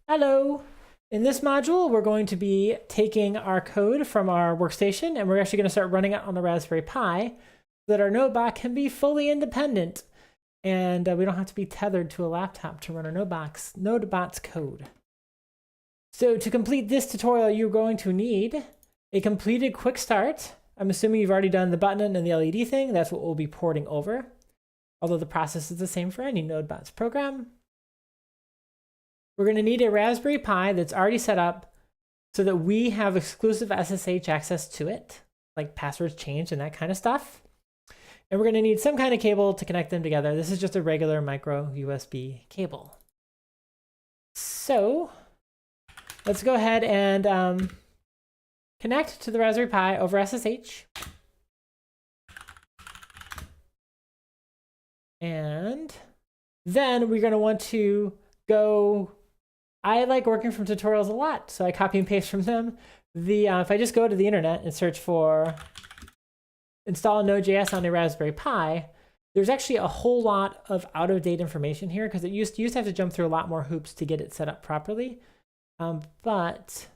Hello! In this module, we're going to be taking our code from our workstation and we're actually going to start running it on the Raspberry Pi so that our NodeBot can be fully independent and we don't have to be tethered to a laptop to run our NodeBots code. So to complete this tutorial, you're going to need a completed quick start. I'm assuming you've already done the button and the LED thing. That's what we'll be porting over, although the process is the same for any NodeBots program. We're going to need a Raspberry Pi that's already set up so that we have exclusive SSH access to it, like passwords changed and that kind of stuff. And we're going to need some kind of cable to connect them together. This is just a regular micro USB cable. So let's go ahead and connect to the Raspberry Pi over SSH. And then we're going to want to go. I like working from tutorials a lot, so I copy and paste from them. If I just go to the internet and search for install Node.js on a Raspberry Pi, there's actually a whole lot of out-of-date information here because it used to have to jump through a lot more hoops to get it set up properly. But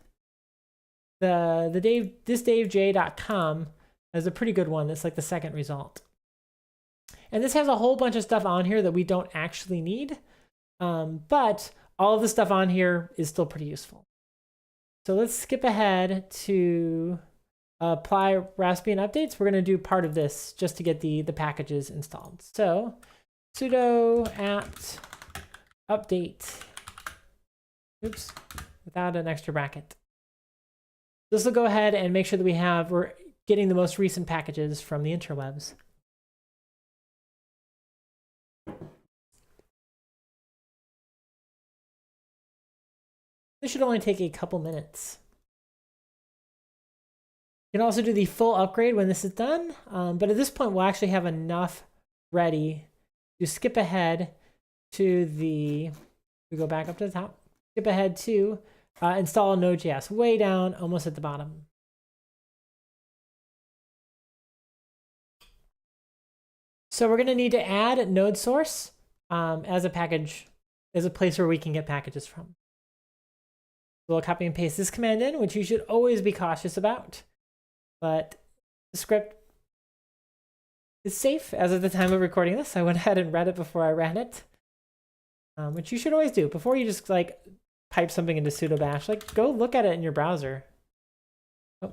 this DaveJ.com is a pretty good one. That's like the second result. And this has a whole bunch of stuff on here that we don't actually need, but all of the stuff on here is still pretty useful. So let's skip ahead to apply Raspbian updates. We're going to do part of this just to get the packages installed. So sudo apt update, oops, without an extra bracket. This will go ahead and make sure that we're getting the most recent packages from the interwebs. This should only take a couple minutes. You can also do the full upgrade when this is done, but at this point we'll actually have enough ready to skip ahead to we go back up to the top, skip ahead to install Node.js, way down, almost at the bottom. So we're going to need to add node source as a package, as a place where we can get packages from. We'll copy and paste this command in, which you should always be cautious about. But the script is safe as of the time of recording this. I went ahead and read it before I ran it, which you should always do. Before you just like pipe something into sudo bash, like go look at it in your browser. Oh.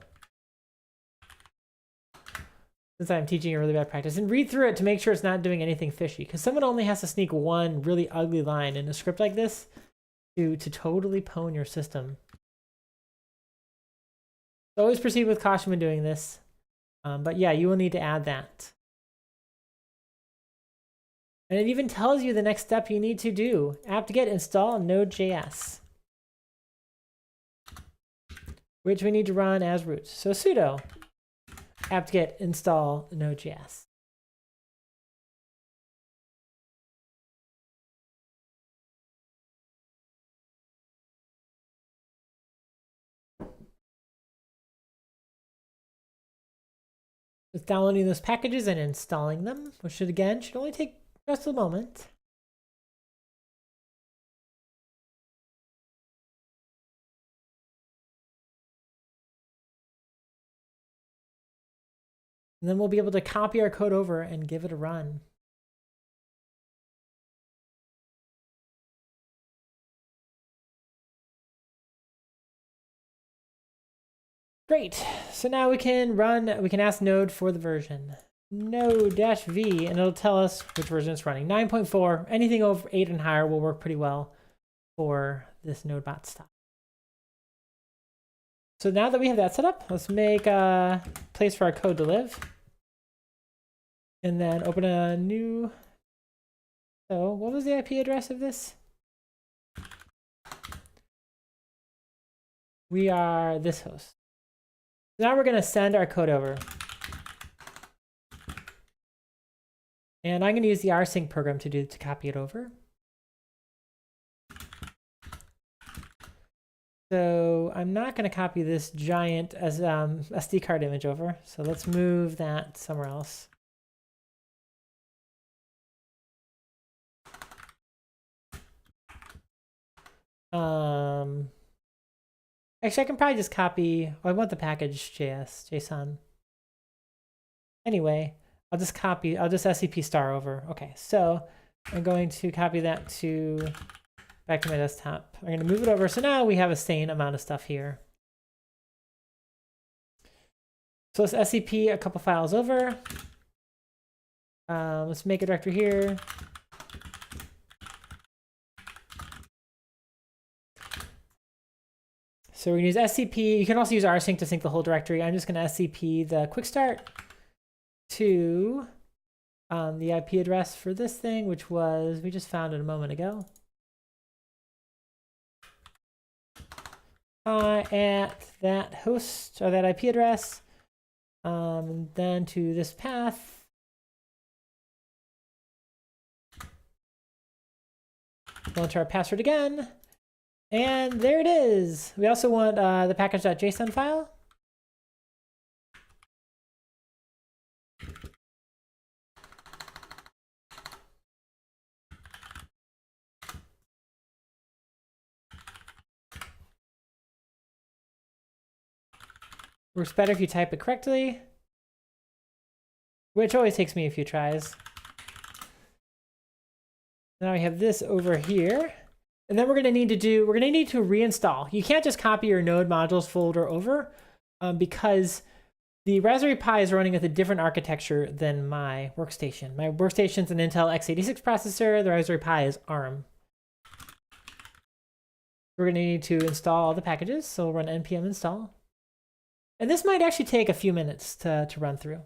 Since I'm teaching a really bad practice, and read through it to make sure it's not doing anything fishy, because someone only has to sneak one really ugly line in a script like this to totally pwn your system. So always proceed with caution when doing this. But yeah, you will need to add that. And it even tells you the next step you need to do. apt-get install Node.js, which we need to run as root. So sudo apt-get install Node.js. It's downloading those packages and installing them, which should only take just a moment. And then we'll be able to copy our code over and give it a run. Great. So now we can ask Node for the version. Node-v, and it'll tell us which version it's running. 9.4, anything over 8 and higher will work pretty well for this NodeBot stuff. So now that we have that set up, let's make a place for our code to live. And then open a new, so what was the IP address of this? We are this host. Now we're going to send our code over. And I'm going to use the rsync program to copy it over. So I'm not going to copy this giant SD card image over. So let's move that somewhere else. Actually, I can probably just copy. Oh, I want the package JSON. Anyway, I'll just copy. I'll just SCP star over. Okay, so I'm going to copy that to back to my desktop. I'm going to move it over. So now we have a sane amount of stuff here. So let's SCP a couple files over. Let's make a directory here. So we're going to use SCP. You can also use rsync to sync the whole directory. I'm just going to SCP the quick start to the IP address for this thing, which was, we just found it a moment ago. At that host or that IP address, then to this path. We'll enter our password again. And there it is. We also want the package.json file. Works better if you type it correctly, which always takes me a few tries. Now we have this over here. And then we're going to need to reinstall. You can't just copy your node modules folder over because the Raspberry Pi is running with a different architecture than my workstation. My workstation's an Intel x86 processor. The Raspberry Pi is ARM. We're going to need to install all the packages. So we'll run npm install. And this might actually take a few minutes to run through.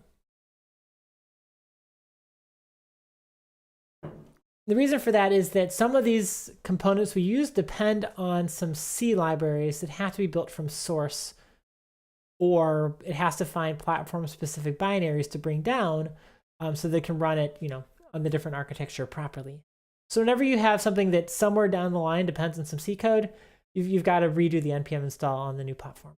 The reason for that is that some of these components we use depend on some C libraries that have to be built from source, or it has to find platform-specific binaries to bring down so they can run it, on the different architecture properly. So whenever you have something that somewhere down the line depends on some C code, you've got to redo the npm install on the new platform.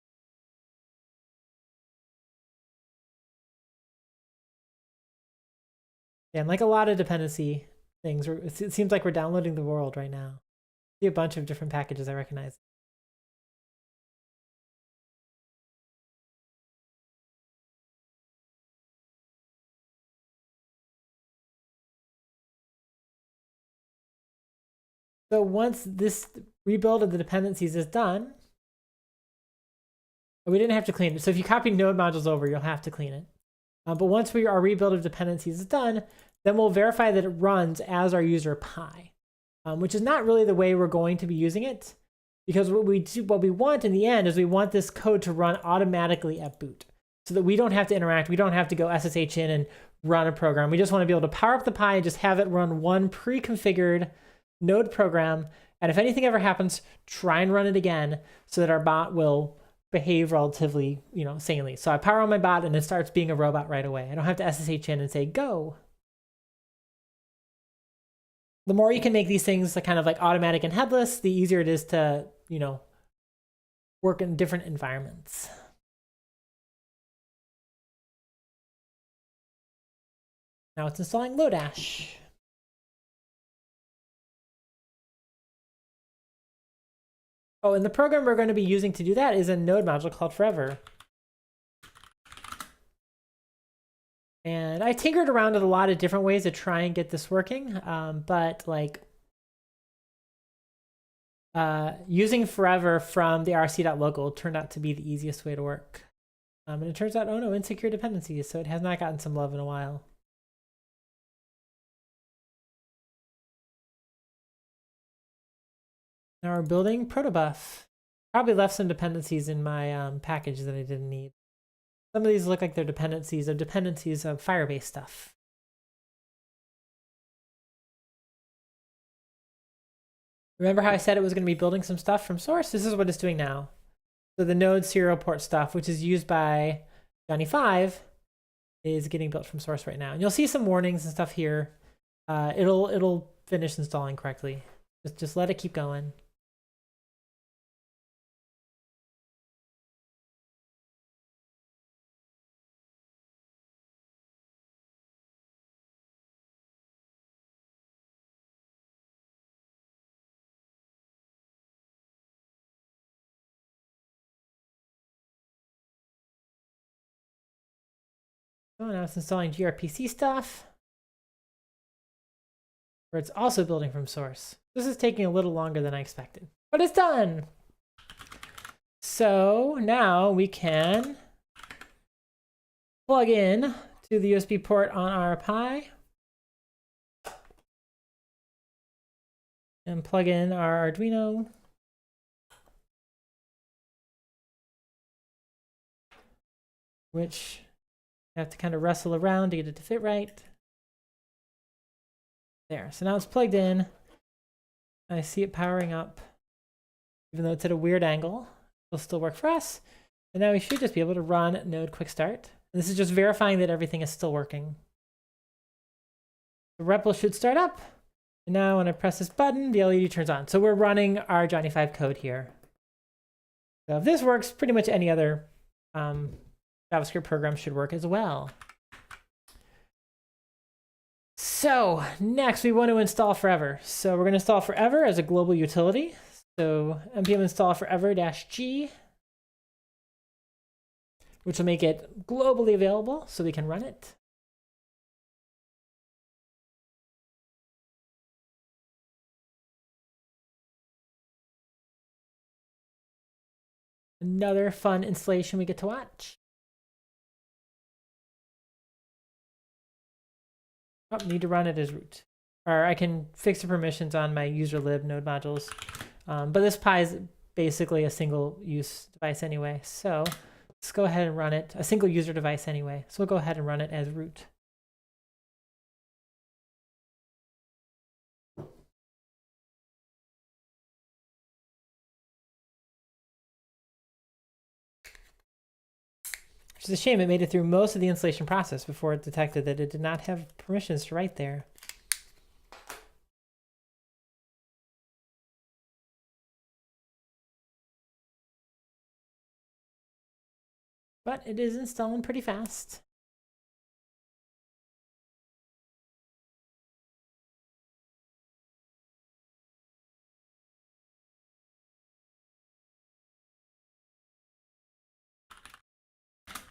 And like a lot of dependency things, it seems like we're downloading the world right now. See a bunch of different packages I recognize. So once this rebuild of the dependencies is done, we didn't have to clean it. So if you copy node modules over, you'll have to clean it. But once our rebuild of dependencies is done, then we'll verify that it runs as our user Pi, which is not really the way we're going to be using it, because what we want in the end is we want this code to run automatically at boot, so that we don't have to interact. We don't have to go SSH in and run a program. We just want to be able to power up the Pi and just have it run one pre-configured node program. And if anything ever happens, try and run it again so that our bot will behave relatively, sanely. So I power on my bot and it starts being a robot right away. I don't have to SSH in and say, go. The more you can make these things kind of like automatic and headless, the easier it is to, work in different environments. Now it's installing Lodash. Oh, and the program we're going to be using to do that is a node module called Forever. And I tinkered around with a lot of different ways to try and get this working, but using Forever from the rc.local turned out to be the easiest way to work. And it turns out, oh no, insecure dependencies, so it has not gotten some love in a while. Now we're building protobuf. Probably left some dependencies in my package that I didn't need. Some of these look like they're dependencies of Firebase stuff. Remember how I said it was going to be building some stuff from source? This is what it's doing now. So the node serial port stuff, which is used by Johnny 5, is getting built from source right now. And you'll see some warnings and stuff here. It'll finish installing correctly. Just let it keep going. Oh, now it's installing gRPC stuff, where it's also building from source. This is taking a little longer than I expected, but it's done. So now we can plug in to the USB port on our Pi and plug in our Arduino. Which I have to kind of wrestle around to get it to fit right. There, so now it's plugged in. I see it powering up. Even though it's at a weird angle, it'll still work for us. And now we should just be able to run Node Quick Start. And this is just verifying that everything is still working. The REPL should start up. And now when I press this button, the LED turns on. So we're running our Johnny 5 code here. So if this works, pretty much any other JavaScript program should work as well. So next we want to install Forever. So we're going to install Forever as a global utility. So npm install forever-g, which will make it globally available so we can run it. Another fun installation we get to watch. Oh, need to run it as root. Or I can fix the permissions on my user lib node modules. But this Pi is basically a single use device anyway. So let's go ahead and run it, a single user device anyway. So we'll go ahead and run it as root. Which is a shame. It made it through most of the installation process before it detected that it did not have permissions to write there. But it is installing pretty fast.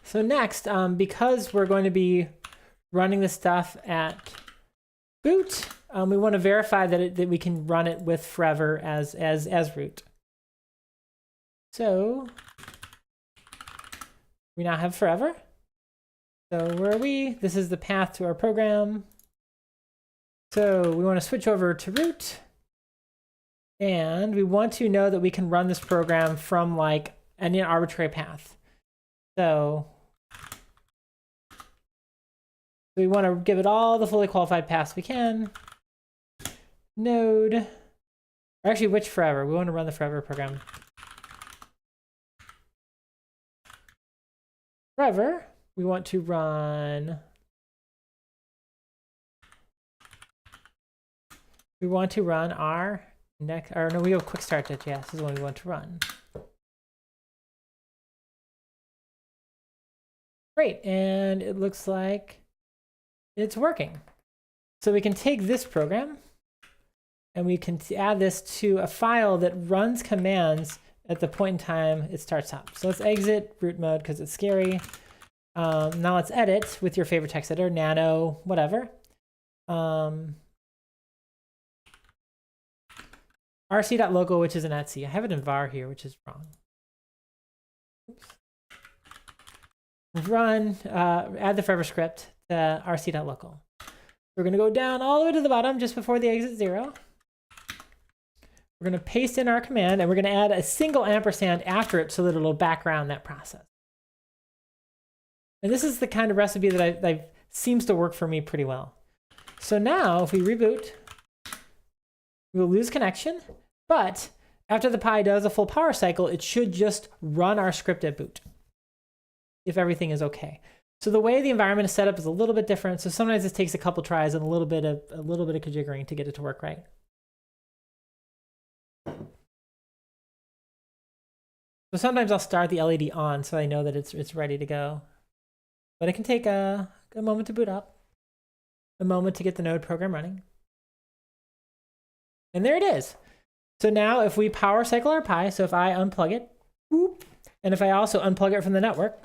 So next, because we're going to be running this stuff at boot, we want to verify that we can run it with Forever as root. So we now have Forever. So where are we? This is the path to our program. So we want to switch over to root. And we want to know that we can run this program from like any arbitrary path. So we want to give it all the fully qualified paths we can. Node, or actually which Forever? We want to run the Forever program. Forever, we want to run, our next, or no, we have quick start.js. This is the one we want to run. Great, and it looks like it's working. So we can take this program and we can add this to a file that runs commands at the point in time it starts up. So let's exit root mode because it's scary. Now let's edit with your favorite text editor, nano, whatever. rc.local, which is an etc. I have it in var here, which is wrong. Oops. Run, add the Forever script to rc.local. We're going to go down all the way to the bottom just before the exit 0. We're going to paste in our command, and we're going to add a single ampersand after it so that it'll background that process. And this is the kind of recipe that seems to work for me pretty well. So now if we reboot, we'll lose connection, but after the Pi does a full power cycle, it should just run our script at boot if everything is okay. So the way the environment is set up is a little bit different. So sometimes this takes a couple tries and a little bit of conjiggering to get it to work right. So sometimes I'll start the LED on so I know that it's ready to go. But it can take a moment to boot up, a moment to get the Node program running. And there it is. So now if we power cycle our Pi, so if I unplug it, whoop, and if I also unplug it from the network,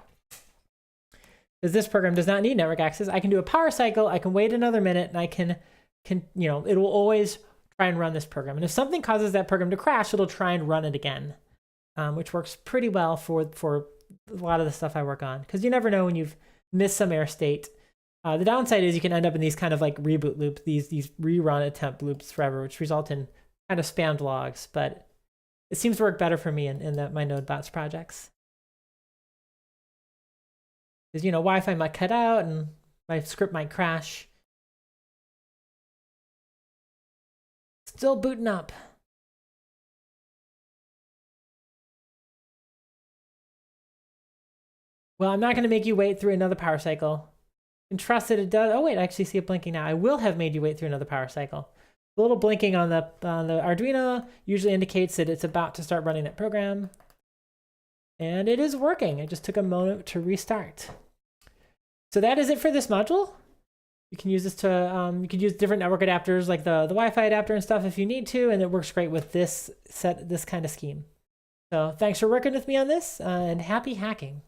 because this program does not need network access. I can do a power cycle, I can wait another minute, and I can you know, it will always try and run this program. And if something causes that program to crash, it'll try and run it again, which works pretty well for a lot of the stuff I work on, because you never know when you've missed some error state. The downside is you can end up in these kind of like reboot loops, these rerun attempt loops forever, which result in kind of spammed logs, but it seems to work better for me in my NodeBots projects. Because, you know, Wi-Fi might cut out and my script might crash. Still booting up. Well, I'm not going to make you wait through another power cycle. You can trust that it does. Oh, wait, I actually see it blinking now. I will have made you wait through another power cycle. The little blinking on the Arduino usually indicates that it's about to start running that program. And it is working. It just took a moment to restart. So that is it for this module. You can use this to, you could use different network adapters like the Wi-Fi adapter and stuff if you need to, and it works great with this kind of scheme. So thanks for working with me on this, and happy hacking.